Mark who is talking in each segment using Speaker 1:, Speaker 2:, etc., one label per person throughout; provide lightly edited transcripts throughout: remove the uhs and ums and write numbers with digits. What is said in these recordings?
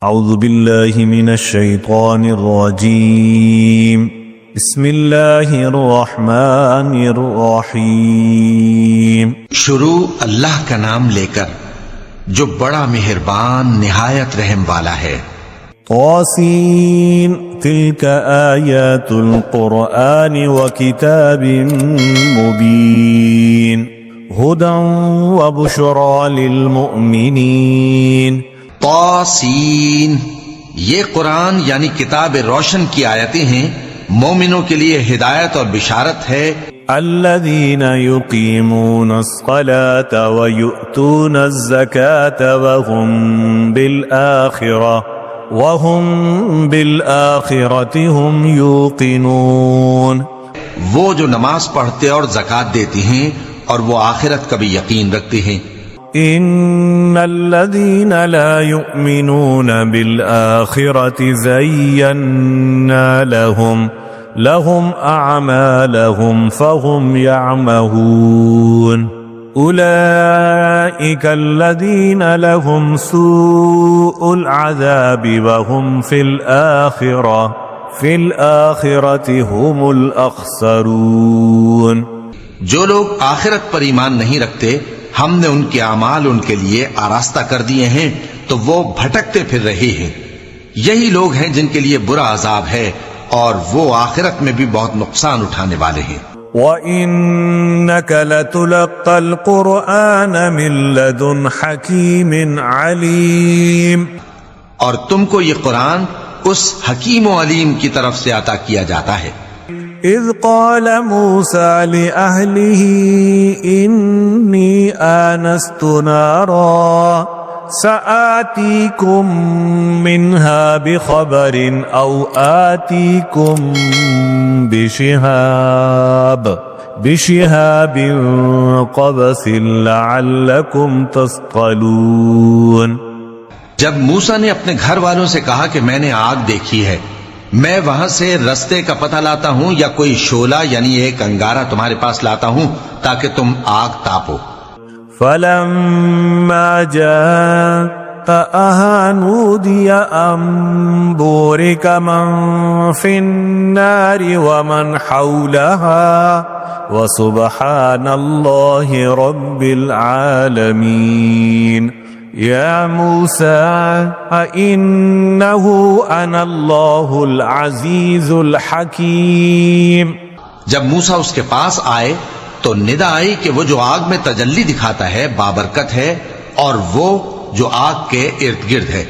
Speaker 1: اعوذ باللہ من الشیطان الرجیم بسم اللہ الرحمن الرحیم۔
Speaker 2: شروع اللہ کا نام لے کر جو بڑا مہربان نہایت رحم والا ہے۔
Speaker 1: طاسین تلک آیات القرآن وکتاب مبین ہدی وبشری للمؤمنین۔
Speaker 2: طاسین، یہ قرآن یعنی کتاب روشن کی آیتیں ہیں، مومنوں کے لیے ہدایت اور بشارت ہے۔
Speaker 1: الذین یقیمون الصلاة ویؤتون الزکاة وهم بالآخرة هم یوقنون۔
Speaker 2: وہ جو نماز پڑھتے اور زکوٰۃ دیتی ہیں اور وہ آخرت کا بھی یقین رکھتے ہیں۔
Speaker 1: ان الذين لا يؤمنون بالآخرة زينا لهم اعمالهم فهم يعمهون اولئك الذين لهم سوء العذاب وهم في الآخرة هم الاخسرون۔
Speaker 2: جو لوگ آخرت پر ایمان نہیں رکھتے ہم نے ان کے اعمال ان کے لیے آراستہ کر دیے ہیں تو وہ بھٹکتے پھر رہے ہیں۔ یہی لوگ ہیں جن کے لیے برا عذاب ہے اور وہ آخرت میں بھی بہت نقصان اٹھانے والے ہیں۔
Speaker 1: وَإِنَّكَ لَتُلَقَّى الْقُرْآنَ مِن لَّدُنْ حَكِيمٍ عَلِيمٍ،
Speaker 2: اور تم کو یہ قرآن اس حکیم و علیم کی طرف سے عطا کیا جاتا ہے۔
Speaker 1: اذ قال موسى لأهله إني آنست نارا سآتيكم منها بخبر أو آتيكم بشهاب قبس لعلكم تصطلون۔
Speaker 2: جب موسیٰ نے اپنے گھر والوں سے کہا کہ میں نے آگ دیکھی ہے، میں وہاں سے رستے کا پتہ لاتا ہوں یا کوئی شعلہ یعنی ایک انگارہ تمہارے پاس لاتا ہوں تاکہ تم آگ تاپو۔
Speaker 1: فلما جاءها نودي أن بورك من في النار ومن حولها وسبحان الله رب العالمين۔ یا موسیٰ اِنَّهُ أَنَا اللَّهُ الْعَزِيزُ الْحَكِيمُ۔
Speaker 2: جب موسیٰ اس کے پاس آئے تو ندا آئی کہ وہ جو آگ میں تجلی دکھاتا ہے بابرکت ہے اور وہ جو آگ کے ارد گرد ہے،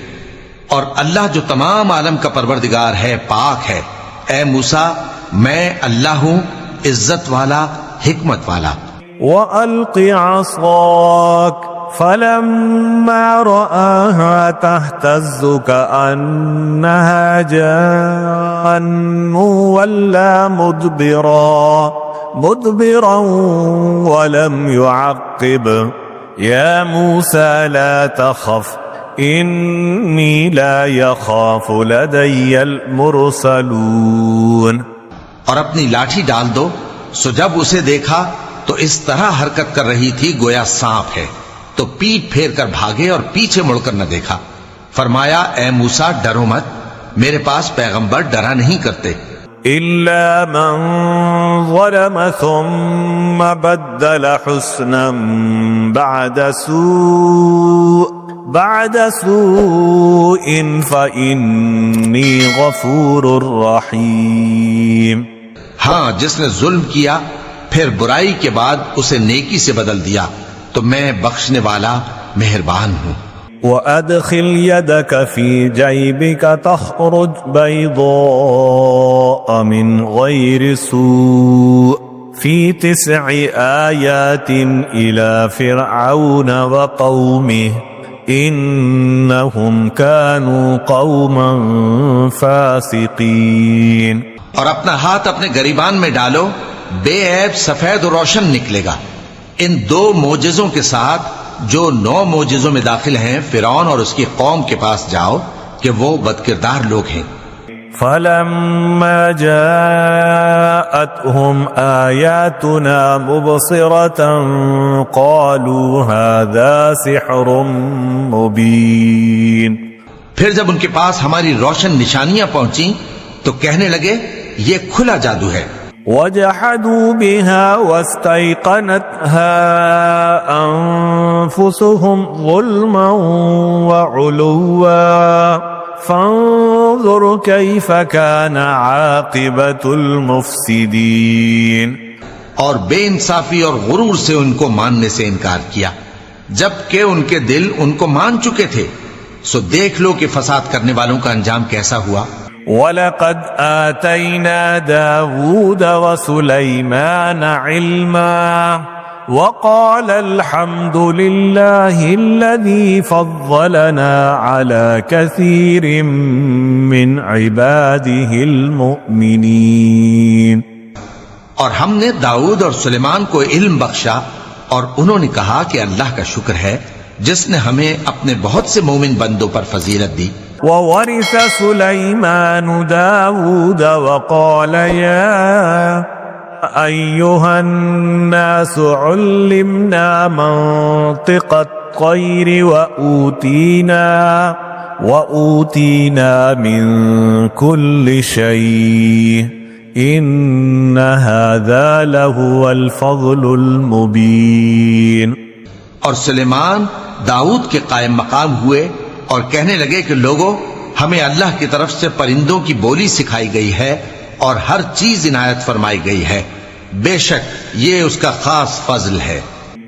Speaker 2: اور اللہ جو تمام عالم کا پروردگار ہے پاک ہے۔ اے موسیٰ میں اللہ ہوں، عزت والا، حکمت والا۔
Speaker 1: وَأَلْقِ عَصَاكَ فلما رآها تهتز كأنها جان ولا مدبرا ولم يعقب يا موسى لا تخف إني لا يخاف لدي المرسلون۔
Speaker 2: اور اپنی لاٹھی ڈال دو، سو جب اسے دیکھا تو اس طرح حرکت کر رہی تھی گویا سانپ ہے، تو پیٹ پھیر کر بھاگے اور پیچھے مڑ کر نہ دیکھا۔ فرمایا اے موسیٰ ڈرو مت، میرے پاس پیغمبر ڈرا نہیں کرتے۔
Speaker 1: إِلَّا مَن ظَلَمَ ثُمَّ بَدَّلَ حُسْنًا بَعْدَ سُوءٍ فَإِنِّي غَفُورٌ رَحِيمٌ۔
Speaker 2: ہاں، جس نے ظلم کیا پھر برائی کے بعد اسے نیکی سے بدل دیا تو میں بخشنے والا مہربان ہوں۔
Speaker 1: وَأَدْخِلْ يَدَكَ فِي جَيْبِكَ تَخْرُجْ بَيْضَاءَ مِنْ غَيْرِ سُوءٍ فِي 9 آيَاتٍ إِلَى فِرْعَوْنَ وَقَوْمِهِ إِنَّهُمْ كَانُوا قَوْمًا فَاسِقِينَ۔
Speaker 2: اور اپنا ہاتھ اپنے گریبان میں ڈالو، بے عیب سفید و روشن نکلے گا، ان 2 معجزوں کے ساتھ جو 9 معجزوں میں داخل ہیں۔ فرعون اور اس کی قوم کے پاس جاؤ کہ وہ بدکردار لوگ ہیں۔
Speaker 1: فَلَمَّا جَاءَتْهُمْ آيَاتُنَا مُبْصِرَةً قَالُوا هَذَا سِحْرٌ مُبِينٌ۔
Speaker 2: پھر جب ان کے پاس ہماری روشن نشانیاں پہنچیں تو کہنے لگے یہ کھلا جادو ہے.
Speaker 1: وجحدوا بها واستيقنتها أنفسهم ظلما وعلوا فانظر كيف كان عاقبة المفسدين.
Speaker 2: اور بے انصافی اور غرور سے ان کو ماننے سے انکار کیا جبکہ ان کے دل ان کو مان چکے تھے. سو دیکھ لو کہ فساد کرنے والوں کا انجام کیسا ہوا.
Speaker 1: وَلَقَدْ آتَيْنَا دَاوُودَ وَسُلَيْمَانَ عِلْمًا وَقَالَ الْحَمْدُ لِلَّهِ الَّذِي فَضَّلَنَا عَلَى كَثِيرٍ مِّنْ عِبَادِهِ الْمُؤْمِنِينَ.
Speaker 2: اور ہم نے داؤد اور سلیمان کو علم بخشا اور انہوں نے کہا کہ اللہ کا شکر ہے جس نے ہمیں اپنے بہت سے مومن بندوں پر فضیلت دی.
Speaker 1: وَوَرِثَ سُلَيْمَانُ دَاوُودَ وَقَالَ يَا أَيُّهَا النَّاسُ عُلِّمْنَا مَنطِقَ الطَّيْرِ وَأُوتِينَا مِن كُلِّ شَيْءٍ إِنَّ هَذَا لَهُوَ الْفَضْلُ الْمُبِينُ.
Speaker 2: اور سلیمان داؤد کے قائم مقام ہوئے اور کہنے لگے کہ لوگوں ہمیں اللہ کی طرف سے پرندوں کی بولی سکھائی گئی ہے اور ہر چیز عنایت فرمائی گئی ہے. بے شک یہ اس کا خاص فضل ہے.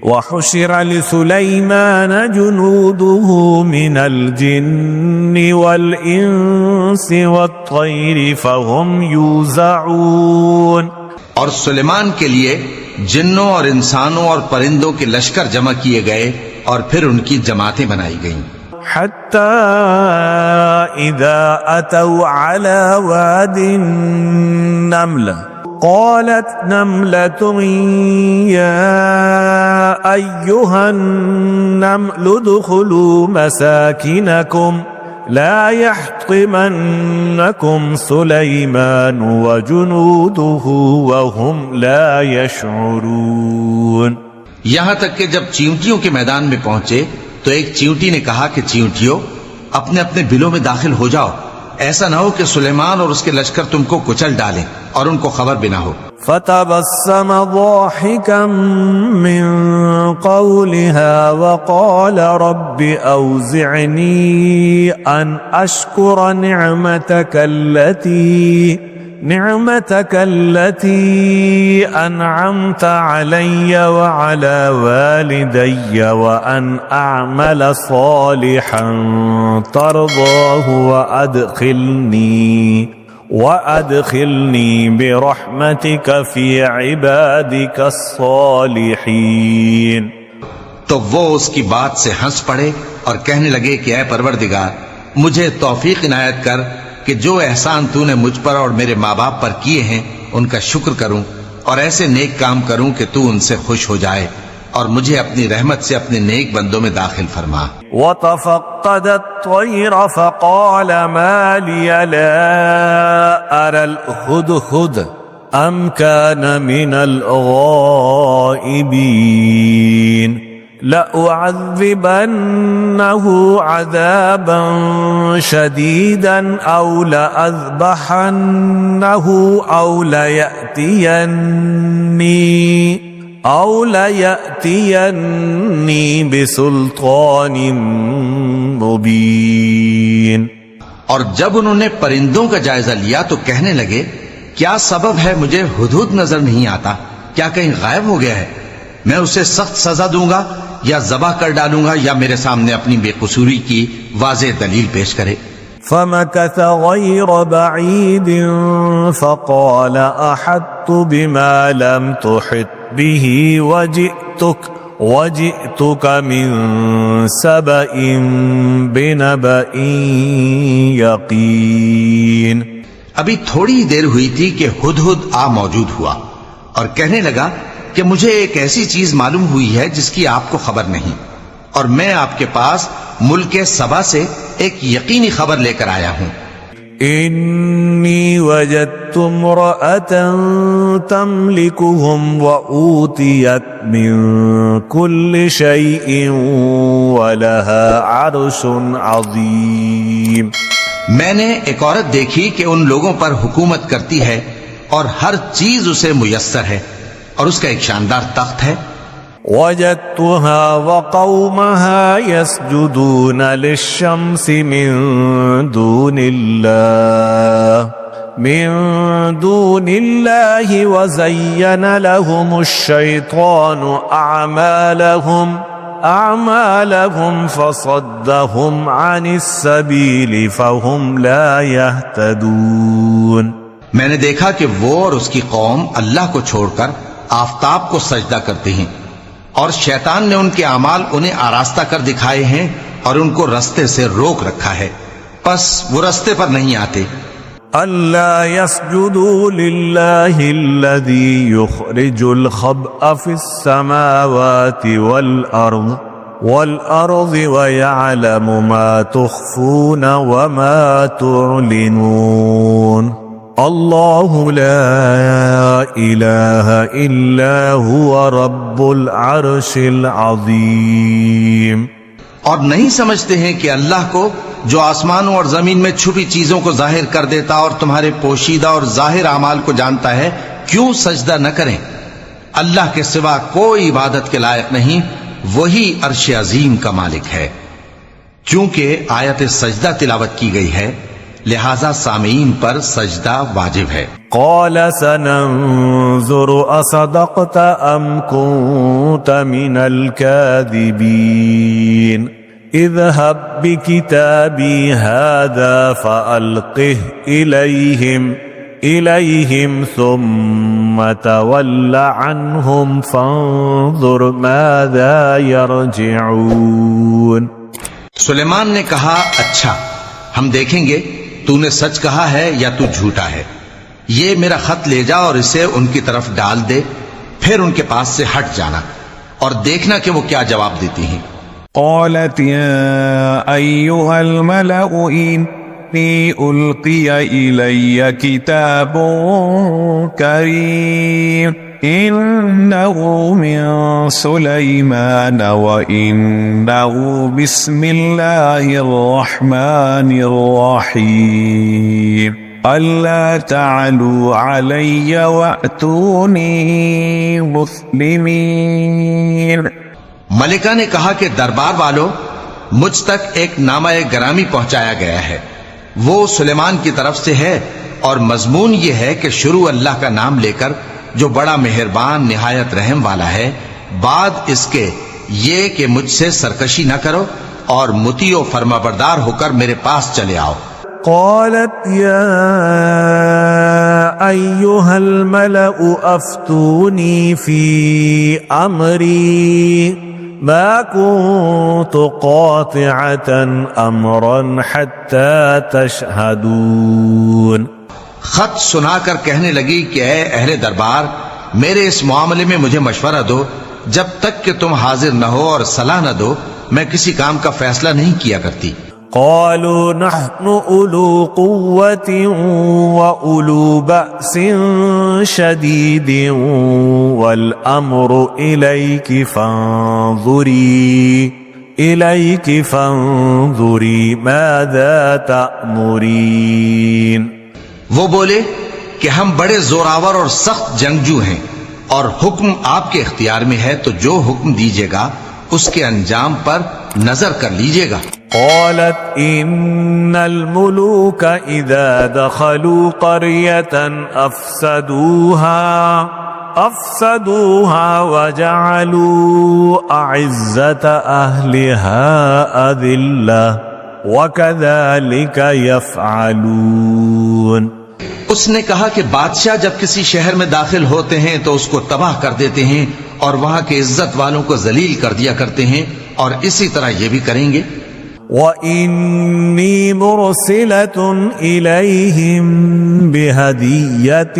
Speaker 1: وَحُشِرَ لِسُلَيْمَانَ جُنُودُهُ مِنَ الْجِنِّ وَالْإِنسِ وَالطَّيْرِ فَهُمْ يُوزَعُونَ. اور سلیمان
Speaker 2: کے لیے جنوں اور انسانوں اور پرندوں کے لشکر جمع کیے گئے اور پھر ان کی جماعتیں بنائی گئیں.
Speaker 1: حتى إذا أتوا على واد النملة قالت نملة يا أيها النمل ادخلوا مساكنكم لا يحطمنكم سليمان وجنوده وهم لا يشعرون.
Speaker 2: یہاں تک کہ جب چیونٹیوں کے میدان میں پہنچے تو ایک چیونٹی نے کہا کہ چیونٹیوں اپنے اپنے بلوں میں داخل ہو جاؤ، ایسا نہ ہو کہ سلیمان اور اس کے لشکر تم کو کچل ڈالیں اور ان کو خبر بھی نہ ہو.
Speaker 1: فتبسم ضاحكا من قولها وقال رب أوزعني أن أشكر نعمتك التي أنعمت علي وعلى والدي وأن أعمل صالحا ترضاه وأدخلني برحمتك في عبادك الصالحين.
Speaker 2: تو وہ اس کی بات سے ہنس پڑے اور کہنے لگے کہ اے پروردگار مجھے توفیق عنایت کر کہ جو احسان تو نے مجھ پر اور میرے ماں باپ پر کیے ہیں ان کا شکر کروں اور ایسے نیک کام کروں کہ تو ان سے خوش ہو جائے اور مجھے اپنی رحمت سے اپنے نیک بندوں میں داخل فرما.
Speaker 1: وَتَفَقَّدَ الطَّيْرَ فَقَالَ مَا لِيَ لَا أَرَى الْهُدْهُدَ أَمْ كَانَ مِنَ الْغَائِبِينَ لَأُعَذِّبَنَّهُ عَذَابًا شَدِيدًا أَوْ لَأَذْبَحَنَّهُ أَوْ لَيَأْتِيَنِّي بِسُلْطَانٍ مُبِينٍ.
Speaker 2: اور جب انہوں نے پرندوں کا جائزہ لیا تو کہنے لگے کیا سبب ہے مجھے ہدہد نظر نہیں آتا، کیا کہیں غائب ہو گیا ہے؟ میں اسے سخت سزا دوں گا یا ذبح کر ڈالوں گا یا میرے سامنے اپنی بے قصوری کی واضح دلیل پیش کرے.
Speaker 1: فمكث غير بعيد فقال أحطت بما لم تحط به وجئتك من سبأ بنبأ يقين.
Speaker 2: ابھی تھوڑی دیر ہوئی تھی کہ ہدہد آ موجود ہوا اور کہنے لگا کہ مجھے ایک ایسی چیز معلوم ہوئی ہے جس کی آپ کو خبر نہیں، اور میں آپ کے پاس ملک سبا سے ایک یقینی خبر لے کر آیا ہوں.
Speaker 1: انی وجدت امرأة تملکهم وأوتیت من كل شيء ولها عرش عظیم.
Speaker 2: میں نے ایک عورت دیکھی کہ ان لوگوں پر حکومت کرتی ہے اور ہر چیز اسے میسر ہے اور اس کا ایک شاندار تخت ہے.
Speaker 1: وجدتها وقومها يسجدون للشمس من دون الله وزين لهم الشيطان أعمالهم فصدهم عن السبيل فهم لا يهتدون.
Speaker 2: میں نے دیکھا کہ وہ اور اس کی قوم اللہ کو چھوڑ کر آفتاب کو سجدہ کرتے ہیں اور شیطان نے ان کے اعمال انہیں آراستہ کر دکھائے ہیں اور ان کو رستے سے روک رکھا ہے، پس وہ رستے پر نہیں آتے.
Speaker 1: ألا يسجدوا لله الذي يخرج الخبأ في السماوات والأرض ويعلم ما تخفون وما تعلنون. الله لا إله إلا هو رب العرش العظيم.
Speaker 2: اور نہیں سمجھتے ہیں کہ اللہ کو جو آسمانوں اور زمین میں چھپی چیزوں کو ظاہر کر دیتا اور تمہارے پوشیدہ اور ظاہر اعمال کو جانتا ہے، کیوں سجدہ نہ کریں؟ اللہ کے سوا کوئی عبادت کے لائق نہیں، وہی عرش عظیم کا مالک ہے. چونکہ آیت سجدہ تلاوت کی گئی ہے لہذا سامعین پر سجدہ واجب ہے.
Speaker 1: قال سننظر أصدقت أم كنت من الكاذبين اذهب بكتابي هذا فألقه إليهم ثم تول عنهم فانظر ماذا يرجعون.
Speaker 2: سلیمان نے کہا اچھا ہم دیکھیں گے تو نے سچ کہا ہے یا تو جھوٹا ہے. یہ میرا خط لے جا اور اسے ان کی طرف ڈال دے، پھر ان کے پاس سے ہٹ جانا اور دیکھنا کہ وہ کیا جواب دیتی ہیں.
Speaker 3: قالت يا أيها الملأ إني ألقي إلي كتاب كريم إنه من سليمان وإنه بسم الله الرحمن الرحيم ألا تعلوا علي وأتوني مسلمين.
Speaker 2: ملکہ نے کہا کہ دربار والو، مجھ تک ایک نامہ گرامی پہنچایا گیا ہے، وہ سلیمان کی طرف سے ہے اور مضمون یہ ہے کہ شروع اللہ کا نام لے کر جو بڑا مہربان نہایت رحم والا ہے، بعد اس کے یہ کہ مجھ سے سرکشی نہ کرو اور مطیع و فرما بردار ہو کر میرے پاس چلے آؤ.
Speaker 1: قالت يا أيها الملأ أفتوني في أمري ما كنت قاطعة أمرا حتى تشهدون.
Speaker 2: خط سنا کر کہنے لگی کہ اے اہل دربار، میرے اس معاملے میں مجھے مشورہ دو، جب تک کہ تم حاضر نہ ہو اور صلاح نہ دو میں کسی کام کا فیصلہ نہیں کیا کرتی.
Speaker 1: قالوا نحن أولو قوة وأولو بأس شديد والأمر إليك فانظري ماذا تأمرين.
Speaker 2: وہ بولے کہ ہم بڑے زوراور اور سخت جنگجو ہیں اور حکم آپ کے اختیار میں ہے، تو جو حکم دیجیے گا اس کے انجام پر نظر کر لیجیے گا.
Speaker 1: قالت إن الملوك إذا دخلوا قرية أفسدوها وجعلوا أعزة أهلها أذلة وكذلك يفعلون.
Speaker 2: اس نے کہا کہ بادشاہ جب کسی شہر میں داخل ہوتے ہیں تو اس کو تباہ کر دیتے ہیں اور وہاں کے عزت والوں کو ذلیل کر دیا کرتے ہیں، اور اسی طرح یہ بھی کریں گے.
Speaker 1: وَإِنِّي مُرْسِلَةٌ إِلَيْهِمْ بِهَدِيَّةٍ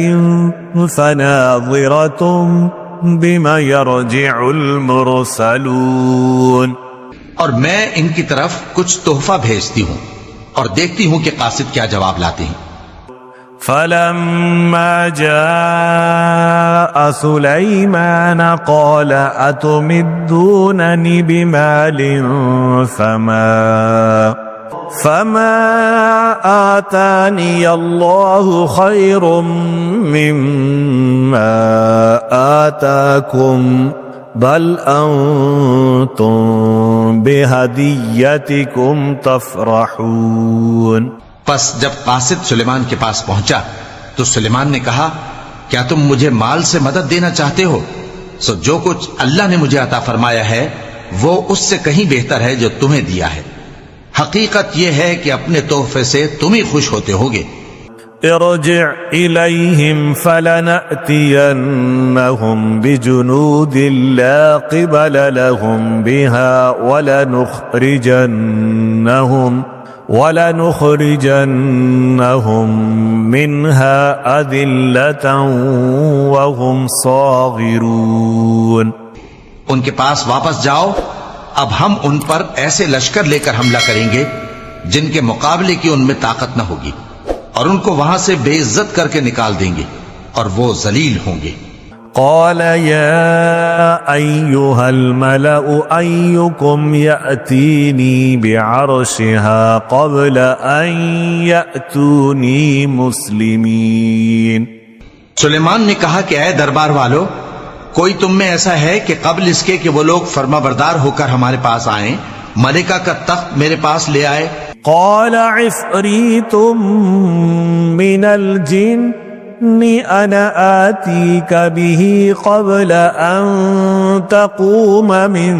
Speaker 1: فَنَاظِرَةٌ بِمَا يَرْجِعُ الْمُرْسَلُونَ.
Speaker 2: اور میں ان کی طرف کچھ تحفہ بھیجتی ہوں اور دیکھتی ہوں کہ قاصد کیا جواب لاتے ہیں.
Speaker 1: فَلَمَّا جَاءَ سُلَيْمَانَ قَالَ أَتُمِدُّونَنِ بِمَالٍ فما آتاني الله خير مما آتاكم بل أنتم بهديتكم تفرحون.
Speaker 2: پس جب قاصد سلیمان کے پاس پہنچا تو سلیمان نے کہا کیا تم مجھے مال سے مدد دینا چاہتے ہو؟ سو جو کچھ اللہ نے مجھے عطا فرمایا ہے وہ اس سے کہیں بہتر ہے جو تمہیں دیا ہے. حقیقت یہ ہے کہ اپنے تحفے سے تم ہی خوش ہوتے ہوگے.
Speaker 1: ارجع إليهم فلنأتينهم بجنود لا قبل لهم بها ولنخرجنهم منها أذلة وهم صاغرون.
Speaker 2: ان کے پاس واپس جاؤ، اب ہم ان پر ایسے لشکر لے کر حملہ کریں گے جن کے مقابلے کی ان میں طاقت نہ ہوگی، اور ان کو وہاں سے بے عزت کر کے نکال دیں گے اور وہ ذلیل ہوں گے.
Speaker 1: قال يا أيها الملأ أيكم يأتيني بعرشها قبل أن يأتوني مسلمين.
Speaker 2: سلیمان نے کہا کہ اے دربار والو، کوئی تم میں ایسا ہے کہ قبل اس کے کہ وہ لوگ فرما بردار ہو کر ہمارے پاس آئیں ملکہ کا تخت میرے پاس لے آئے؟
Speaker 1: قال عفريت من الجن أنا آتيك به قبل أن تقوم من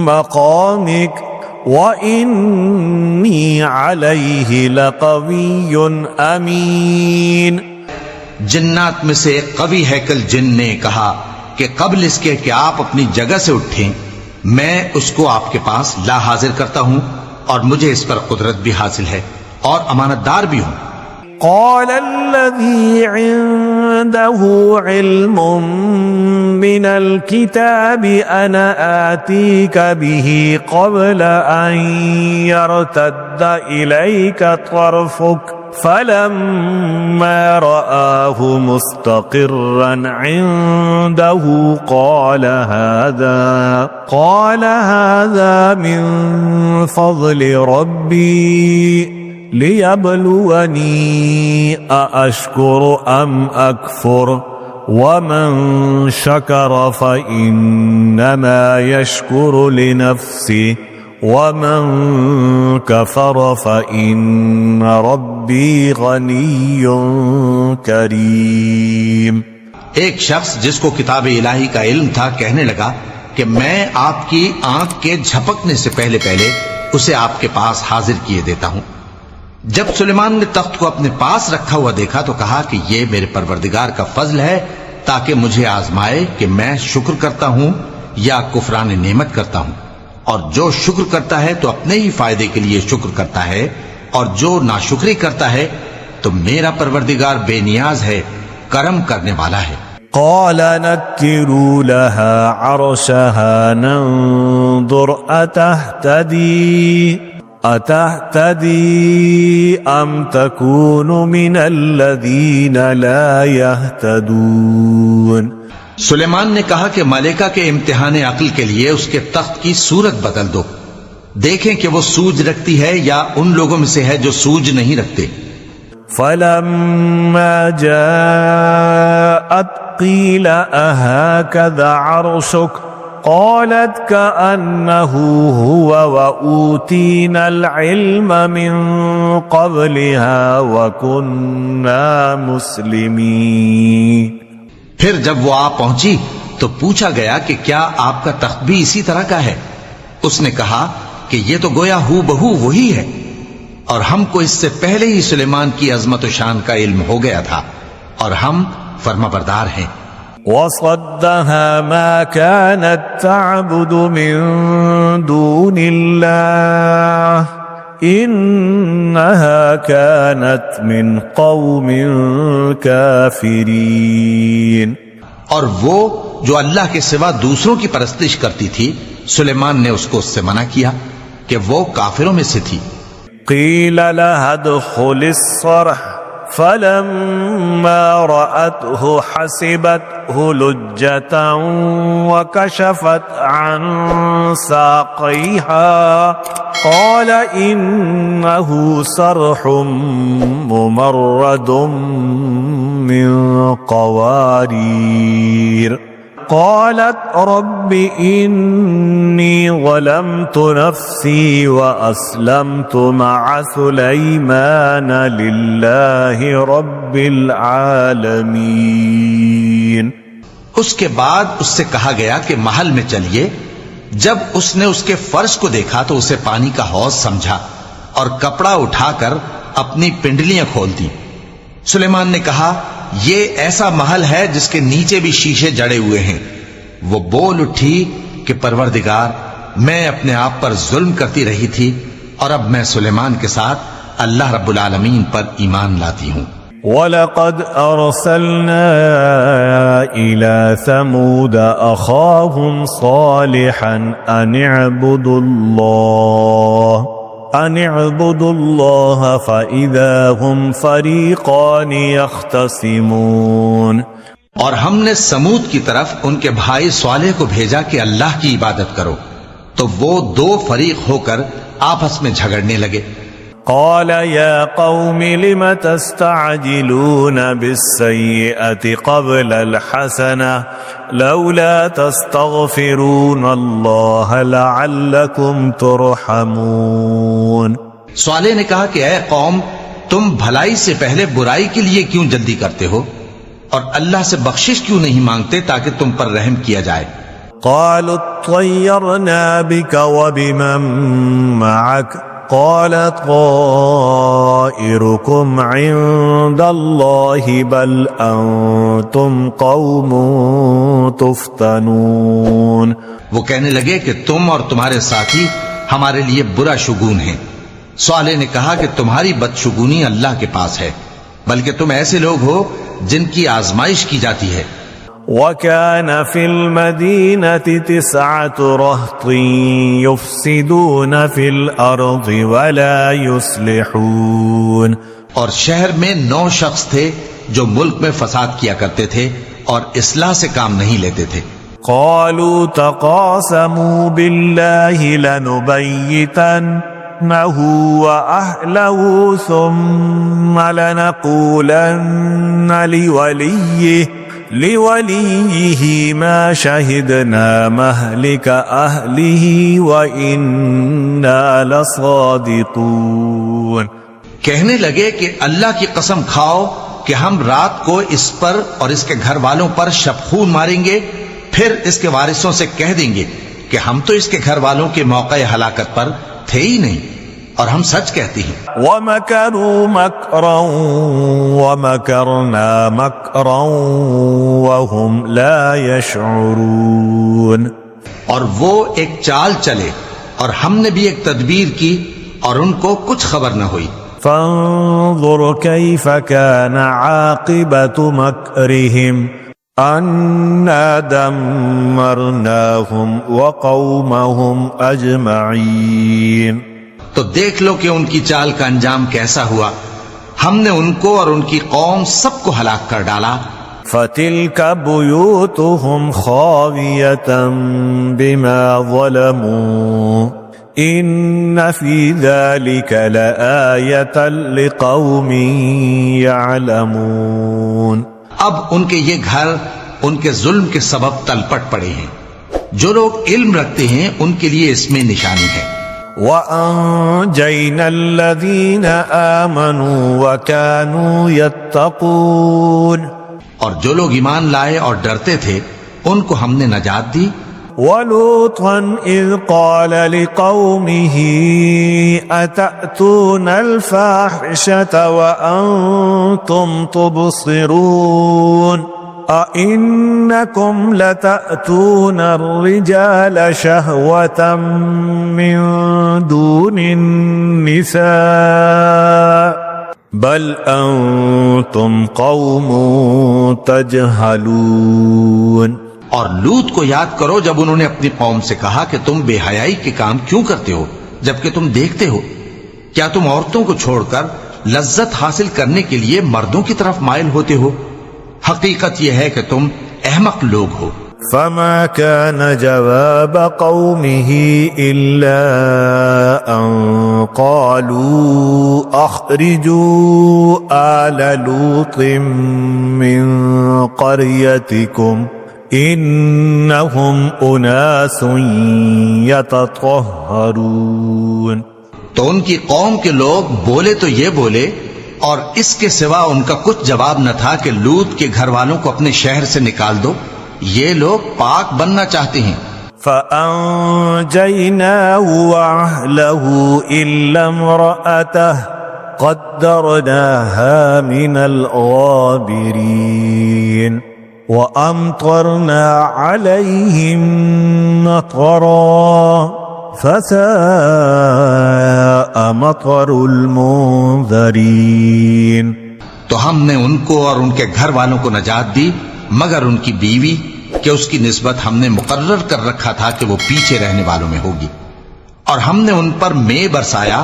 Speaker 1: مقامك وإني عليه لقوي أمين.
Speaker 2: جنات میں سے ایک قوی ہیکل جن نے کہا کہ قبل اس کے کہ آپ اپنی جگہ سے اٹھیں میں اس کو آپ کے پاس لا حاضر کرتا ہوں اور مجھے اس پر قدرت بھی حاصل ہے اور امانت دار بھی ہوں.
Speaker 1: قال الذي عنده علم من الكتاب أنا آتيك به قبل أن يرتد إليك طرفك فلما رآه مستقرا عنده قال هذا من فضل ربي ليبلوني أأشكر أم أكفر ومن شكر فإنما يشكر لنفسه ومن كفر فإن ربي غني كريم.
Speaker 2: ایک شخص جس کو کتاب الہی کا علم تھا کہنے لگا کہ میں آپ کی آنکھ کے جھپکنے سے پہلے اسے آپ کے پاس حاضر کیے دیتا ہوں. جب سلیمان نے تخت کو اپنے پاس رکھا ہوا دیکھا تو کہا کہ یہ میرے پروردگار کا فضل ہے تاکہ مجھے آزمائے کہ میں شکر کرتا ہوں یا کفران نعمت کرتا ہوں، اور جو شکر کرتا ہے تو اپنے ہی فائدے کے لیے شکر کرتا ہے، اور جو ناشکری کرتا ہے تو میرا پروردگار بے نیاز ہے، کرم کرنے والا ہے.
Speaker 1: قال نكروا لها عرشها ننظر أتهتدي أم تكون من الذين لا يهتدون.
Speaker 2: سلیمان نے کہا کہ ملکہ کے امتحان عقل کے لیے اس کے تخت کی صورت بدل دو، دیکھیں کہ وہ سوج رکھتی ہے یا ان لوگوں میں سے ہے جو سوج نہیں رکھتے.
Speaker 1: فلما جاءت قيل أهكذا عرشك قالت كأنه هو وأوتينا العلم من قبلها وكنا مسلمين.
Speaker 2: پھر جب وہ آ پہنچی تو پوچھا گیا کہ کیا آپ کا تخت بھی اسی طرح کا ہے؟ اس نے کہا کہ یہ تو گویا ہو بہو وہی ہے، اور ہم کو اس سے پہلے ہی سلیمان کی عظمت و شان کا علم ہو گیا تھا اور ہم فرما بردار ہیں.
Speaker 1: وصدها ما كانت تعبد من دون الله إنها كانت من قوم كافرين.
Speaker 2: اور وہ جو اللہ کے سوا دوسروں کی پرستش کرتی تھی سلیمان نے اس کو اس سے منع کیا کہ وہ کافروں میں سے تھی.
Speaker 1: قيل لها ادخل الصرح فلما رأته حسبته لجة وكشفت عن ساقيها قال إنه صرح ممرد من قوارير قالت رب إني ظلمت نفسي وأسلمت مع سليمان لله رب العالمين.
Speaker 2: اس کے بعد اس سے کہا گیا کہ محل میں چلیے. جب اس نے اس کے فرش کو دیکھا تو اسے پانی کا حوض سمجھا اور کپڑا اٹھا کر اپنی پنڈلیاں کھول دی. سلیمان نے کہا یہ ایسا محل ہے جس کے نیچے بھی شیشے جڑے ہوئے ہیں. وہ بول اٹھی کہ پروردگار میں اپنے آپ پر ظلم کرتی رہی تھی اور اب میں سلیمان کے ساتھ اللہ رب العالمین پر ایمان لاتی ہوں.
Speaker 1: وَلَقَدْ أَرْسَلْنَا إِلَى ثَمُودَ أَخَاهُمْ صَالِحًا أَنِ اعْبُدُوا اللَّهَ فَإِذَا هُمْ فَرِيقَانِ يَخْتَصِمُونَ.
Speaker 2: اور ہم نے سمود کی طرف ان کے بھائی صالح کو بھیجا کہ اللہ کی عبادت کرو تو وہ دو فریق ہو کر آپس میں جھگڑنے لگے.
Speaker 1: قال يا قوم لم تستعجلون بالسيئة قبل الحسنة لولا تستغفرون الله لعلكم ترحمون.
Speaker 2: صالح نے کہا کہ اے قوم تم بھلائی سے پہلے برائی کے لیے کیوں جلدی کرتے ہو اور اللہ سے بخشش کیوں نہیں مانگتے تاکہ تم پر رحم کیا جائے.
Speaker 1: قالوا اطيرنا بك وبمن معك قال طائركم عند الله بل أنتم قوم تفتنون.
Speaker 2: وہ کہنے لگے کہ تم اور تمہارے ساتھی ہمارے لیے برا شگون ہیں. صالح نے کہا کہ تمہاری بدشگونی اللہ کے پاس ہے بلکہ تم ایسے لوگ ہو جن کی آزمائش کی جاتی ہے.
Speaker 1: وَكَانَ فِي الْمَدِينَةِ 9 رَهْطٍ يُفْسِدُونَ فِي الْأَرْضِ وَلَا يُصْلِحُونَ.
Speaker 2: اور شہر میں 9 شخص تھے جو ملک میں فساد کیا کرتے تھے اور اصلاح سے کام نہیں لیتے تھے.
Speaker 1: قَالُوا تَقَاسَمُوا بِاللَّهِ لَنُبَيِّتَنَّهُ وَأَهْلَهُ ثُمَّ لَنَقُولَنَّ لِوَلِيِّهِ مَا شَهِدْنَا مَهْلِكَ أَهْلِهِ وَإِنَّا لَصَادِقُونَ.
Speaker 2: کہنے لگے کہ اللہ کی قسم کھاؤ کہ ہم رات کو اس پر اور اس کے گھر والوں پر شبخون ماریں گے پھر اس کے وارثوں سے کہہ دیں گے کہ ہم تو اس کے گھر والوں کے موقع ہلاکت پر تھے ہی نہیں اور ہم سچ کہتے ہیں.
Speaker 1: وَمَكَرُوا مَكْرًا وَمَكَرْنَا مَكْرًا وَهُمْ لَا يَشْعُرُونَ.
Speaker 2: اور وہ ایک چال چلے اور ہم نے بھی ایک تدبیر کی اور ان کو کچھ خبر نہ ہوئی.
Speaker 1: فانظر كيف كان عاقبة مكرهم أنا دمرناهم وقومهم أجمعين.
Speaker 2: تو دیکھ لو کہ ان کی چال کا انجام کیسا ہوا. ہم نے ان کو اور ان کی قوم سب کو ہلاک کر ڈالا.
Speaker 1: فتلك بيوتهم خاوية بما ظلموا إن في ذلك لآية لقوم يعلمون.
Speaker 2: اب ان کے یہ گھر ان کے ظلم کے سبب تلپٹ پڑے ہیں. جو لوگ علم رکھتے ہیں ان کے لیے اس میں نشانی ہے.
Speaker 1: وَأَنجَيْنَا الَّذِينَ آمَنُوا وَكَانُوا يَتَّقُونَ.
Speaker 2: اور جو لوگ ایمان لائے اور ڈرتے تھے ان کو ہم نے نجات دی.
Speaker 1: وَلُوطًا إِذْ قَالَ لِقَوْمِهِ أَتَأْتُونَ الْفَاحِشَةَ وَأَنْتُمْ تُبْصِرُونَ أَإِنَّكُمْ لَتَأْتُونَ الرِّجَالَ شَهْوَةً مِّن دُونِ النِّسَاءِ بَلْ أَنْتُمْ قَوْمٌ تَجْهَلُونَ.
Speaker 2: اور لوط کو یاد کرو جب انہوں نے اپنی قوم سے کہا کہ تم بے حیائی کے کام کیوں کرتے ہو جبکہ تم دیکھتے ہو. کیا تم عورتوں کو چھوڑ کر لذت حاصل کرنے کے لیے مردوں کی طرف مائل ہوتے ہو؟ حقیقت یہ ہے کہ تم احمق لوگ ہو۔
Speaker 1: فما كان جواب قومه إلا أن قالوا أخرجوا آل لوط من قريتكم إنهم أناس يتطهرون۔
Speaker 2: تو ان کی قوم کے لوگ بولے تو یہ بولے، اور اس کے سوا ان کا کچھ جواب نہ تھا کہ لوط کے گھر والوں کو اپنے شہر سے نکال دو، یہ لوگ پاک بننا چاہتے ہیں۔
Speaker 1: فأنجيناه وأهله إلا امرأته قدرناها من الغابرين وأمطرنا عليهم مطرا فساء مطر المنذرين۔
Speaker 2: تو ہم نے ان کو اور ان کے گھر والوں کو نجات دی مگر ان کی بیوی کہ اس کی نسبت ہم نے مقرر کر رکھا تھا کہ وہ پیچھے رہنے والوں میں ہوگی، اور ہم نے ان پر مے برسایا،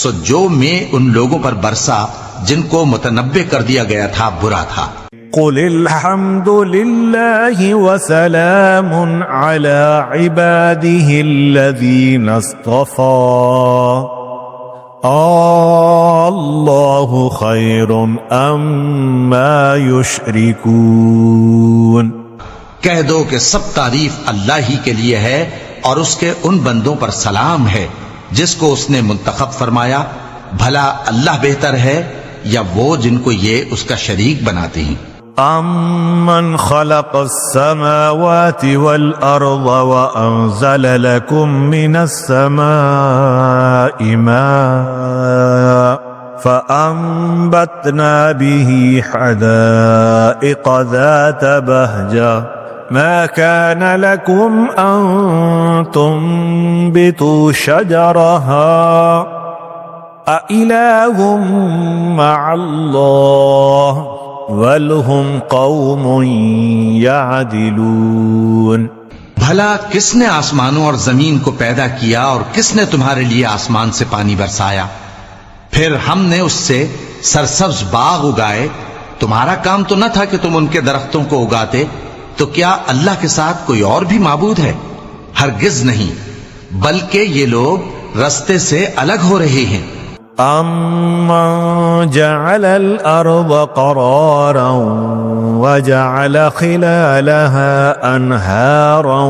Speaker 2: سو جو مے ان لوگوں پر برسا جن کو متنبع کر دیا گیا تھا برا تھا۔
Speaker 1: قل الحمد لله وسلام على عباده الذين اصطفى اللہ خیر اما یشرکون۔
Speaker 2: کہہ دو کہ سب تعریف اللہ ہی کے لیے ہے اور اس کے ان بندوں پر سلام ہے جس کو اس نے منتخب فرمایا، بھلا اللہ بہتر ہے یا وہ جن کو یہ اس کا شریک بناتے ہیں۔
Speaker 1: امن خلق السماوات والارض وانزل لكم من السماء ماء فانبتنا به حدائق ذات بهجة ما كان لكم ان تنبتوا شجرها أإله مع الله بل هم قوم يعدلون۔
Speaker 2: بھلا کس نے آسمانوں اور زمین کو پیدا کیا اور کس نے تمہارے لیے آسمان سے پانی برسایا؟ پھر ہم نے اس سے سرسبز باغ اگائے، تمہارا کام تو نہ تھا کہ تم ان کے درختوں کو اگاتے، تو کیا اللہ کے ساتھ کوئی اور بھی معبود ہے؟ ہرگز نہیں، بلکہ یہ لوگ رستے سے الگ ہو رہے ہیں۔
Speaker 1: أَمَّنْ جَعَلَ الْأَرْضَ قَرَارًا وَجَعَلَ خِلَالَهَا أَنْهَارًا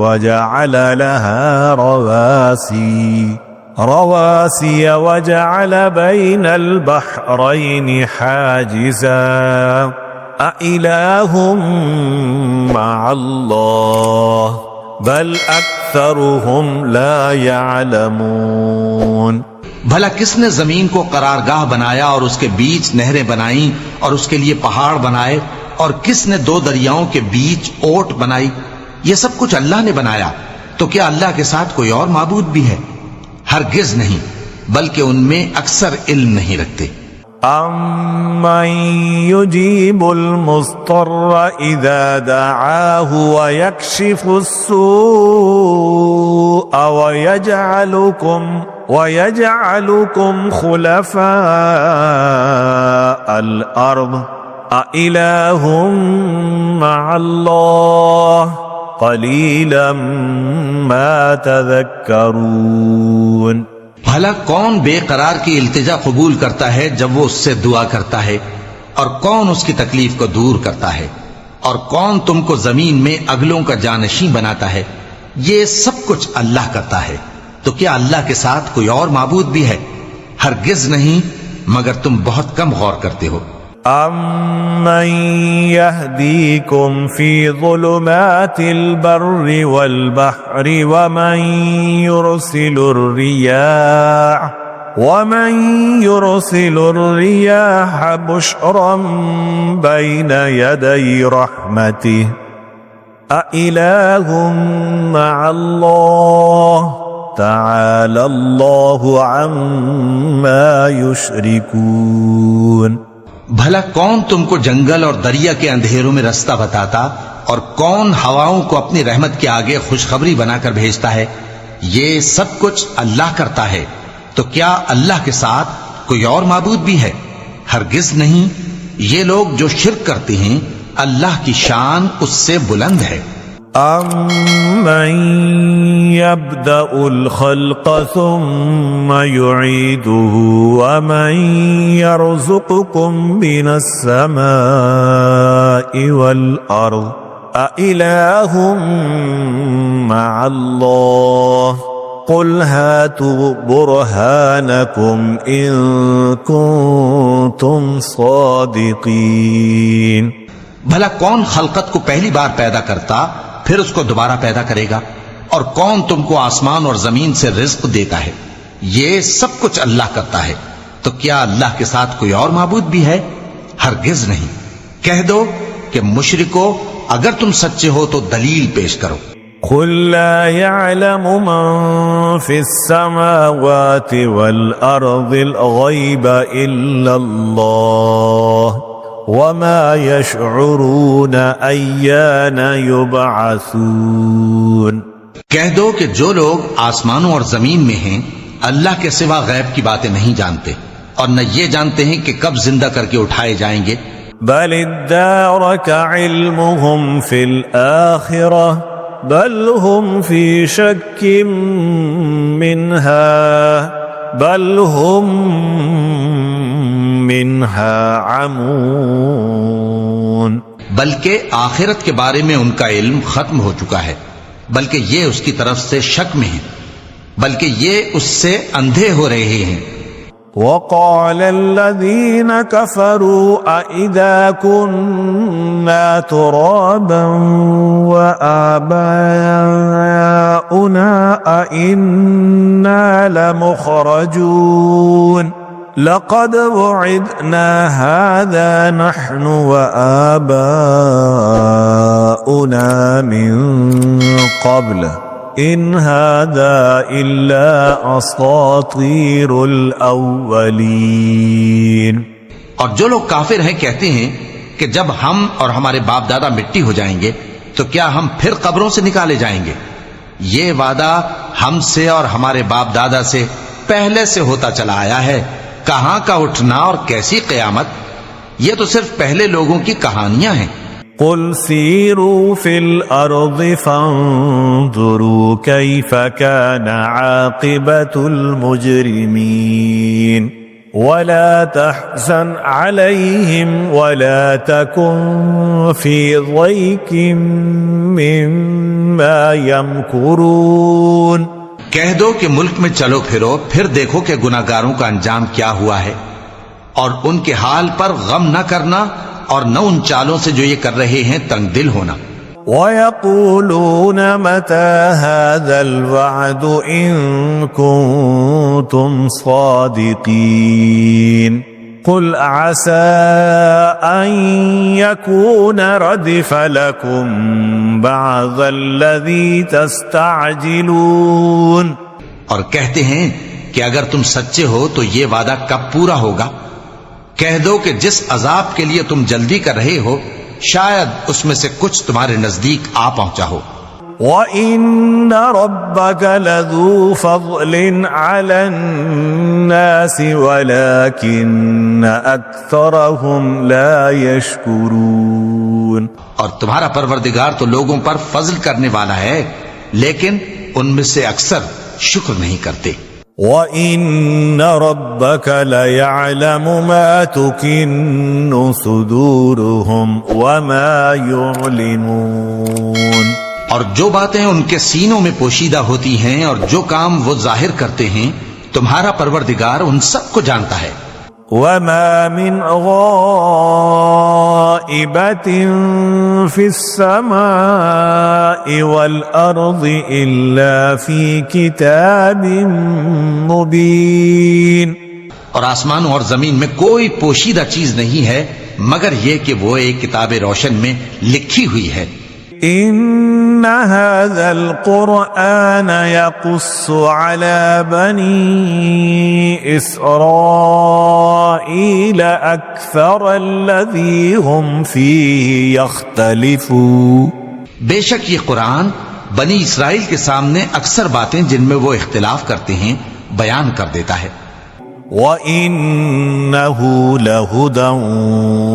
Speaker 1: وَجَعَلَ لَهَا رواسي وَجَعَلَ بَيْنَ الْبَحْرَيْنِ حَاجِزًا أَإِلَٰهٌ مَّعَ اللَّهِ بَلْ أَكْثَرُهُمْ لَا يَعْلَمُونَ۔
Speaker 2: بھلا کس نے زمین کو قرارگاہ بنایا اور اس کے بیچ نہریں بنائیں اور اس کے لیے پہاڑ بنائے، اور کس نے دو دریاؤں کے بیچ اوٹ بنائی؟ یہ سب کچھ اللہ نے بنایا، تو کیا اللہ کے ساتھ کوئی اور معبود بھی ہے؟ ہرگز نہیں، بلکہ ان میں اکثر علم نہیں رکھتے۔
Speaker 1: أَمَّن يُجِيبُ الْمُضْطَرَّ إِذَا دَعَاهُ وَيَكْشِفُ السُّوءَ وَيَجْعَلُكُمْ خُلَفَاءَ الْأَرْضِ أَإِلَٰهٌ مَّعَ اللَّهِ قَلِيلًا مَّا تَذَكَّرُونَ۔
Speaker 2: بھلا کون بے قرار کی التجا قبول کرتا ہے جب وہ اس سے دعا کرتا ہے، اور کون اس کی تکلیف کو دور کرتا ہے، اور کون تم کو زمین میں اگلوں کا جانشین بناتا ہے؟ یہ سب کچھ اللہ کرتا ہے، تو کیا اللہ کے ساتھ کوئی اور معبود بھی ہے؟ ہرگز نہیں، مگر تم بہت کم غور کرتے ہو۔
Speaker 1: أَمَّن يَهْدِيكُمْ فِي ظُلُمَاتِ الْبَرِّ وَالْبَحْرِ وَمَن يُرْسِلُ الرِّيَاحَ بُشْرًا بَيْنَ يَدَيْ رَحْمَتِهِ أَإِلَٰهٌ مَّعَ اللَّهِ تَعَالَى اللَّهُ عَمَّا يُشْرِكُونَ۔
Speaker 2: بھلا کون تم کو جنگل اور دریا کے اندھیروں میں رستہ بتاتا، اور کون ہواؤں کو اپنی رحمت کے آگے خوشخبری بنا کر بھیجتا ہے؟ یہ سب کچھ اللہ کرتا ہے، تو کیا اللہ کے ساتھ کوئی اور معبود بھی ہے؟ ہرگز نہیں. یہ لوگ جو شرک کرتے ہیں اللہ کی شان اس سے بلند ہے.
Speaker 1: أَمَّن يَبْدَأُ الْخَلْقَ ثُمَّ يُعِيدُهُ وَمَن يَرْزُقُكُم مِّنَ السَّمَاءِ وَالْأَرْضِ أَإِلَٰهٌ مَّعَ اللَّهِ قُلْ هَاتُوا بُرْهَانَكُمْ إِن كُنتُمْ صَادِقِينَ.
Speaker 2: بھلا کون خلقت کو پہلی بار پیدا کرتا پھر اس کو دوبارہ پیدا کرے گا؟ اور کون تم کو آسمان اور زمین سے رزق دیتا ہے؟ یہ سب کچھ اللہ کرتا ہے. تو کیا اللہ کے ساتھ کوئی اور معبود بھی ہے؟ ہرگز نہیں. کہہ دو کہ مشرکو اگر تم سچے ہو تو دلیل پیش کرو.
Speaker 1: قل لا يعلم من في السماوات والأرض الغيب إلا الله وما يشعرون أيان يبعثون.
Speaker 2: کہہ دو کہ جو لوگ آسمانوں اور زمین میں ہیں اللہ کے سوا غیب کی باتیں نہیں جانتے اور نہ یہ جانتے ہیں کہ کب زندہ کر کے اٹھائے جائیں گے.
Speaker 1: بل ادارك علمهم في الآخرة بل هم في شك منها بل هم منها عمون.
Speaker 2: بلکہ آخرت کے بارے میں ان کا علم ختم ہو چکا ہے، بلکہ یہ اس کی طرف سے شک میں ہیں، بلکہ یہ اس سے اندھے ہو رہے ہیں.
Speaker 1: وقال الذين كفروا أإذا كنا ترابا وآباؤنا أإنا لمخرجون لقد وعدنا هذا نحن وآباؤنا من قبل إن هذا إلا أساطير الأولين.
Speaker 2: اور جو لوگ کافر ہیں کہتے ہیں کہ جب ہم اور ہمارے باپ دادا مٹی ہو جائیں گے تو کیا ہم پھر قبروں سے نکالے جائیں گے؟ یہ وعدہ ہم سے اور ہمارے باپ دادا سے پہلے سے ہوتا چلا آیا ہے. کہاں کا اٹھنا اور کیسی قیامت؟ یہ تو صرف پہلے لوگوں کی کہانیاں ہیں.
Speaker 1: قل سيروا في الأرض فانظروا كيف كان عاقبة المجرمين ولا تحزن عليهم ولا تكن في ضيق مما يمكرون.
Speaker 2: کہہ دو کہ ملک میں چلو پھرو پھر دیکھو کہ گناہگاروں کا انجام کیا ہوا ہے، اور ان کے حال پر غم نہ کرنا اور نہ ان چالوں سے جو یہ کر رہے ہیں تنگ دل ہونا.
Speaker 1: وَيَقُولُونَ مَتَى هَذَا الْوَعْدُ إِن كُنتُمْ صَادِقِينَ قُلْ عَسَىٰ أَن يَكُونَ رَدِفَ لَكُمْ بَعْضَ الَّذِي تَسْتَعْجِلُونَ.
Speaker 2: اور کہتے ہیں کہ اگر تم سچے ہو تو یہ وعدہ کب پورا ہوگا؟ کہہ دو کہ جس عذاب کے لیے تم جلدی کر رہے ہو شاید اس میں سے کچھ تمہارے نزدیک آ پہنچا ہو.
Speaker 1: وَإِنَّ رَبَّكَ لَذُو فَضْلٍ عَلَى النَّاسِ وَلَكِنَّ أَكْثَرَهُمْ لَا يَشْكُرُونَ.
Speaker 2: اور تمہارا پروردگار تو لوگوں پر فضل کرنے والا ہے لیکن ان میں سے اکثر شکر نہیں کرتے.
Speaker 1: وَإِنَّ رَبَّكَ لَيَعْلَمُ مَا تُكِنُّ صُدُورُهُمْ وَمَا يُعْلِنُونَ.
Speaker 2: اور جو باتیں ان کے سینوں میں پوشیدہ ہوتی ہیں اور جو کام وہ ظاہر کرتے ہیں تمہارا پروردگار ان سب کو جانتا ہے.
Speaker 1: وَمَا مِنْ غَائِبَةٍ فِي السَّمَاءِ وَالْأَرْضِ إِلَّا فِي كِتَابٍ مُبِينٍ.
Speaker 2: اور آسمانوں اور زمین میں کوئی پوشیدہ چیز نہیں ہے مگر یہ کہ وہ ایک کتاب روشن میں لکھی ہوئی ہے.
Speaker 1: إن هذا القرآن يقص على بني إسرائيل أكثر الذي هم فيه يختلفون.
Speaker 2: بے شک یہ قرآن بنی اسرائیل کے سامنے اکثر باتیں جن میں وہ اختلاف کرتے ہیں بیان کر دیتا ہے.
Speaker 1: وَإِنَّهُ لَهُدًى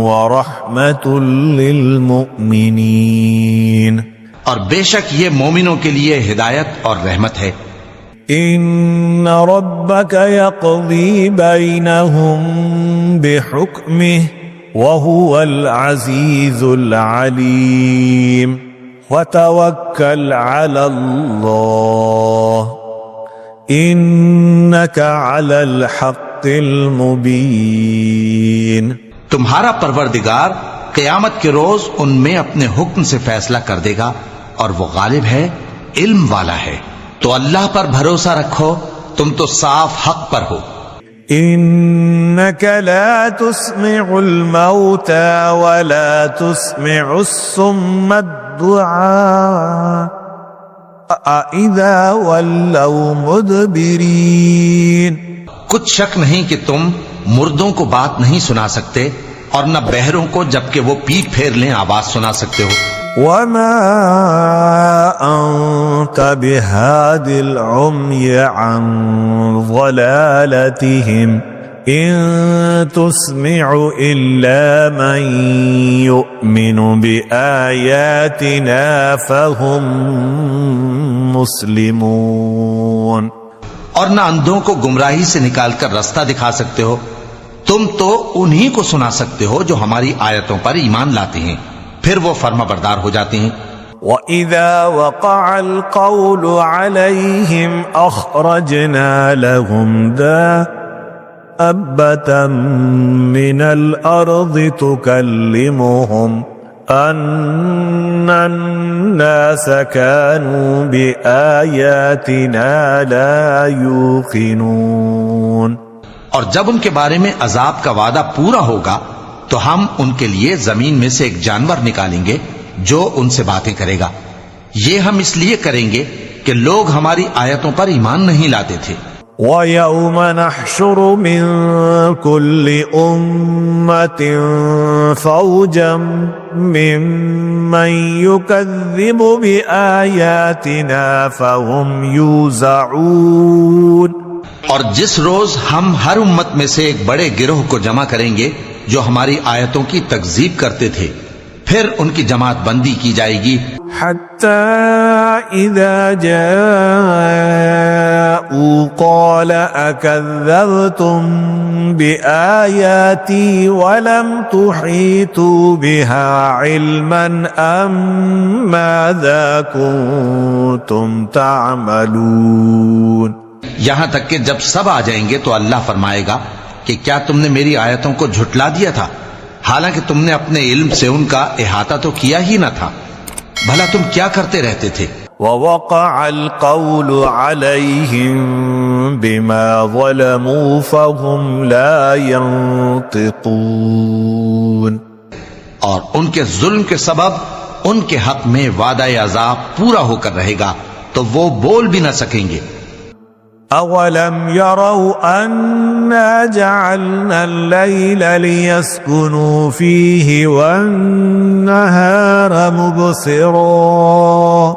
Speaker 1: وَرَحْمَةٌ لِّلْمُؤْمِنِينَ
Speaker 2: اور بے شک یہ مومنوں کے لیے ہدایت اور رحمت ہے۔
Speaker 1: إِنَّ رَبَّكَ يَقْضِي بَيْنَهُم بِحُكْمِهِ وَهُوَ الْعَزِيزُ الْعَلِيمُ وَتَوَكَّلْ عَلَى اللَّهِ إِنَّكَ عَلَى الْحَقِّ الْمُبِينِ۔
Speaker 2: تمہارا پروردگار قیامت کے روز ان میں اپنے حکم سے فیصلہ کر دے گا اور وہ غالب ہے، علم والا ہے۔ تو اللہ پر بھروسہ رکھو، تم تو صاف حق پر ہو۔
Speaker 1: إنك لا تسمع الموتى ولا تسمع الصم الدعاء إذا ولوا مدبرين۔
Speaker 2: کچھ شک نہیں کہ تم مردوں کو بات نہیں سنا سکتے اور نہ بہروں کو جبکہ وہ پیٹ پھیر لیں آواز سنا سکتے ہو۔
Speaker 1: وما أنت بهاد العمي عن ضلالتهم إن تسمع إلا من يؤمن بآياتنا فهم مسلمون۔
Speaker 2: اور نہ اندھوں کو گمراہی سے نکال کر رستہ دکھا سکتے ہو، تم تو انہی کو سنا سکتے ہو جو ہماری آیتوں پر ایمان لاتے ہیں، پھر وہ فرما بردار ہو جاتے ہیں۔
Speaker 1: وَإِذَا وَقَعَ الْقَوْلُ عَلَيْهِمْ أَخْرَجْنَا لَهُمْ دَابَّةً مِّنَ الْأَرْضِ تُكَلِّمُهُمْ أَنَّ النَّاسَ كَانُوا بِآيَاتِنَا لَا يُوقِنُونَ۔
Speaker 2: اور جب ان کے بارے میں عذاب کا وعدہ پورا ہوگا تو ہم ان کے لیے زمین میں سے ایک جانور نکالیں گے جو ان سے باتیں کرے گا۔ یہ ہم اس لیے کریں گے کہ لوگ ہماری آیتوں پر ایمان نہیں لاتے تھے۔
Speaker 1: وَيَوْمَ نَحْشُرُ مِن كُلِّ أُمَّةٍ فَوْجًا مِّمَّن يُكَذِّبُ بِآيَاتِنَا فَهُمْ يُوزَعُونَ۔
Speaker 2: اور جس روز ہم ہر امت میں سے ایک بڑے گروہ کو جمع کریں گے جو ہماری آیتوں کی تکذیب کرتے تھے، پھر ان کی جماعت بندی کی جائے گی۔
Speaker 1: حتى إذا جاءوا قال أكذبتم بآياتي ولم تحيطوا بها علما أم ماذا كنتم تعملون۔
Speaker 2: یہاں تک کہ جب سب آ جائیں گے تو اللہ فرمائے گا کہ کیا تم نے میری آیتوں کو جھٹلا دیا تھا، حالانکہ تم نے اپنے علم سے ان کا احاطہ تو کیا ہی نہ تھا، بھلا تم کیا کرتے رہتے تھے۔
Speaker 1: ووقع القول عليهم بما ظلموا فهم لا ينطقون۔
Speaker 2: اور ان کے ظلم کے سبب ان کے حق میں وعدہ عذاب پورا ہو کر رہے گا تو وہ بول بھی نہ سکیں گے۔
Speaker 1: أَوَلَمْ يَرَوْا أَنَّا جَعَلْنَا اللَّيْلَ لِيَسْكُنُوا فِيهِ وَالنَّهَارَ مُبْصِرًا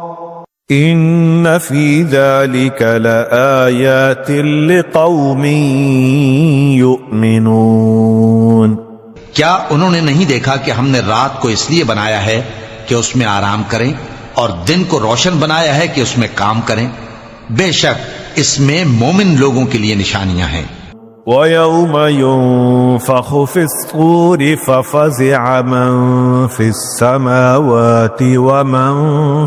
Speaker 1: إِنَّ فِي ذَلِكَ لَآيَاتٍ لِقَوْمٍ يُؤْمِنُونَ۔
Speaker 2: کیا انہوں نے نہیں دیکھا کہ ہم نے رات کو اس لیے بنایا ہے کہ اس میں آرام کریں اور دن کو روشن بنایا ہے کہ اس میں کام کریں؟ بے شک اس میں مومن لوگوں کے لیے نشانیاں ہیں۔
Speaker 1: وَيَوْمَ يُنفَخُ فِي الصُّورِ فَفَزِعَ مَن فِي السَّمَاوَاتِ وَمَن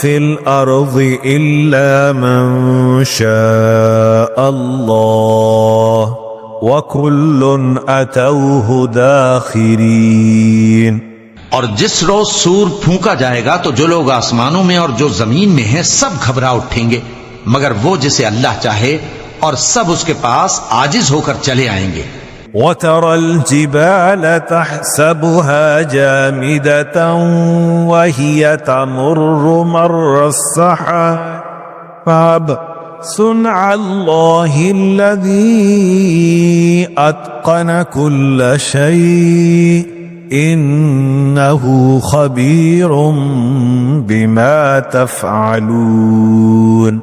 Speaker 1: فِي الْأَرْضِ إِلَّا مَن شَاءَ اللَّهُ وَكُلٌّ أَتَوْهُ دَاخِرِينَ۔
Speaker 2: اور جس روز سور پھونکا جائے گا تو جو لوگ آسمانوں میں اور جو زمین میں ہیں سب گھبرا اٹھیں گے مگر وہ جسے اللہ چاہے، اور سب اس کے پاس عاجز ہو کر چلے آئیں گے۔
Speaker 1: وَتَرَى الْجِبَالَ تَحْسَبُهَا جَامِدَةً وَهِيَ تَمُرُّ مَرَّ السَّحَابِ صُنْعَ اللَّهِ الَّذِي أَتْقَنَ كُلَّ شَيْءٍ إِنَّهُ خَبِيرٌ بِمَا تَفْعَلُونَ۔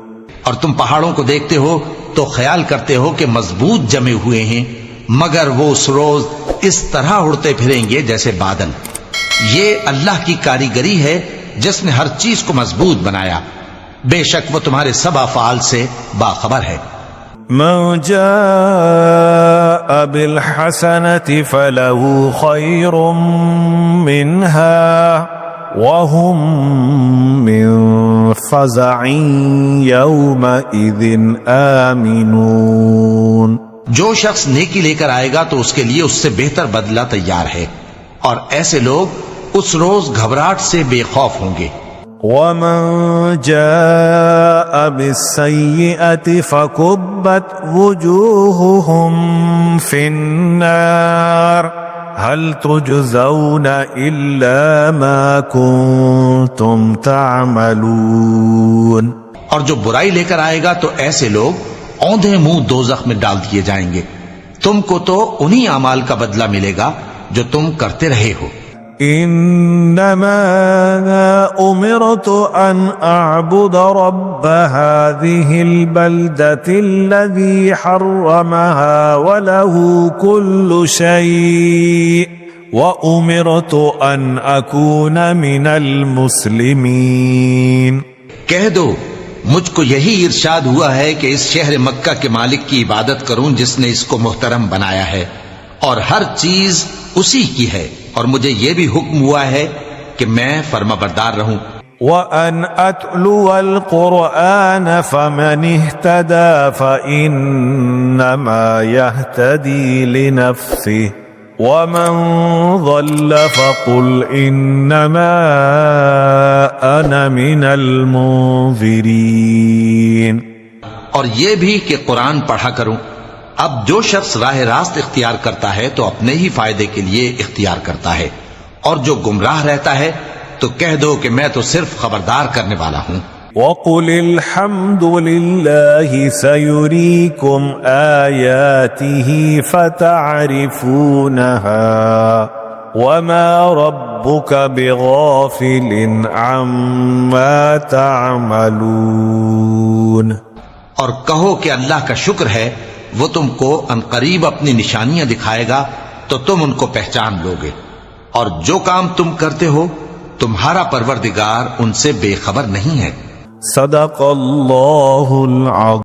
Speaker 2: اور تم پہاڑوں کو دیکھتے ہو تو خیال کرتے ہو کہ مضبوط جمے ہوئے ہیں، مگر وہ اس روز اس طرح اڑتے پھریں گے جیسے بادل۔ یہ اللہ کی کاریگری ہے جس نے ہر چیز کو مضبوط بنایا، بے شک وہ تمہارے سب افعال سے باخبر ہے۔
Speaker 1: من جاء بالحسنة فله خير منها وهم من فزع يومئذ آمنون۔
Speaker 2: جو شخص نیکی لے کر آئے گا تو اس کے لیے اس سے بہتر بدلہ تیار ہے، اور ایسے لوگ اس روز گھبراہٹ سے بے خوف ہوں گے۔
Speaker 1: ومن جاء بالسيئة فكبت وجوههم في النار هل تجزون إلا ما كنتم تعملون۔
Speaker 2: اور جو برائی لے کر آئے گا تو ایسے لوگ اوندھے منہ دوزخ میں ڈال دیے جائیں گے، تم کو تو انہی اعمال کا بدلہ ملے گا جو تم کرتے رہے ہو۔
Speaker 1: انما امرت ان اعبد رب هذه البلدة الذي حرمها وله كل شيء وامرت ان اكون من المسلمين۔
Speaker 2: کہہ دو مجھ کو یہی ارشاد ہوا ہے کہ اس شہر مکہ کے مالک کی عبادت کروں جس نے اس کو محترم بنایا ہے، اور ہر چیز اسی کی ہے، اور مجھے یہ بھی حکم ہوا ہے کہ میں فرما بردار رہوں۔
Speaker 1: وَأَنْ أَتْلُوَ الْقُرْآنَ فَمَنِ اهْتَدَى فَإِنَّمَا يَهْتَدِي لِنَفْسِهِ وَمَنْ ضَلَّ فَقُلْ إِنَّمَا أَنَا مِنَ الْمُنذِرِينَ۔
Speaker 2: اور یہ بھی کہ قرآن پڑھا کروں۔ اب جو شخص راہ راست اختیار کرتا ہے تو اپنے ہی فائدے کے لیے اختیار کرتا ہے، اور جو گمراہ رہتا ہے تو کہہ دو کہ میں تو صرف خبردار کرنے والا ہوں۔
Speaker 1: وَقُلِ الْحَمْدُ لِلَّهِ سَيُرِيكُمْ آيَاتِهِ فَتَعْرِفُونَهَا وَمَا رَبُّكَ بِغَافِلٍ عَمَّا تَعْمَلُونَ۔
Speaker 2: اور کہو کہ اللہ کا شکر ہے، وہ تم کو عنقریب اپنی نشانیاں دکھائے گا تو تم ان کو پہچان لو گے، اور جو کام تم کرتے ہو تمہارا پروردگار ان سے بے خبر نہیں ہے۔
Speaker 1: صدق اللہ العظیم۔